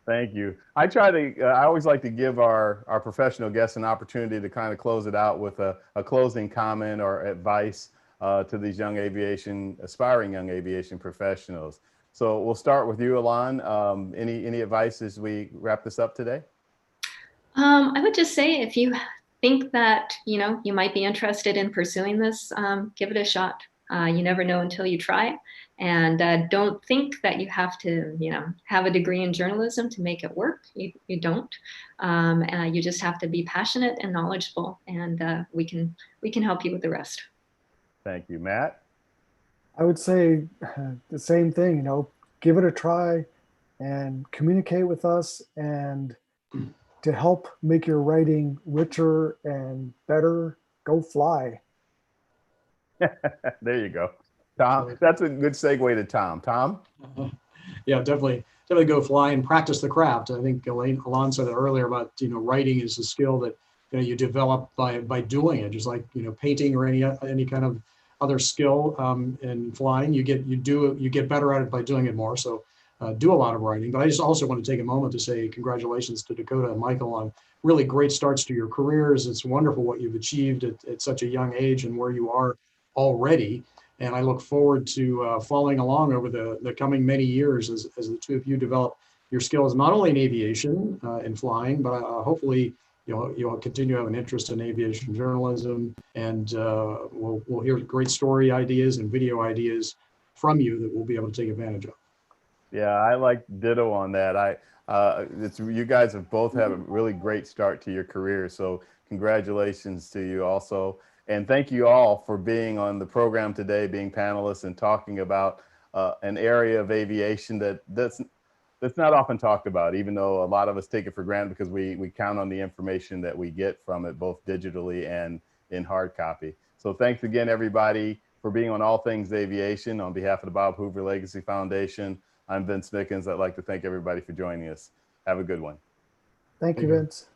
Thank you. I always like to give our professional guests an opportunity to kind of close it out with a closing comment or advice to these aspiring young aviation professionals. So we'll start with you, Elan. Any advice as we wrap this up today? I would just say, if you think that, you might be interested in pursuing this, give it a shot. You never know until you try. And don't think that you have to, have a degree in journalism to make it work. You don't. You just have to be passionate and knowledgeable, and we can help you with the rest. Thank you. Matt? I would say the same thing, give it a try and communicate with us, and to help make your writing richer and better, go fly. There you go. Tom, that's a good segue to Tom. Tom? Yeah, definitely go fly and practice the craft. I think Elan said it earlier about, writing is a skill that, you develop by doing it, just like, painting or any kind of other skill in flying. You get better at it by doing it more. So do a lot of writing. But I just also want to take a moment to say congratulations to Dakota and Michael on really great starts to your careers. It's wonderful what you've achieved at such a young age and where you are already. And I look forward to following along over the coming many years as the two of you develop your skills, not only in aviation and flying, but hopefully you'll continue to have an interest in aviation journalism, and we'll hear great story ideas and video ideas from you that we'll be able to take advantage of. Yeah, I like ditto on that. It's you guys have both had a really great start to your career, so congratulations to you also, and thank you all for being on the program today, being panelists and talking about an area of aviation that's not often talked about, even though a lot of us take it for granted because we count on the information that we get from it, both digitally and in hard copy. So thanks again, everybody, for being on All Things Aviation. On behalf of the Bob Hoover Legacy Foundation, I'm Vince Mickens. I'd like to thank everybody for joining us. Have a good one. Thank you, Thank you. Vince.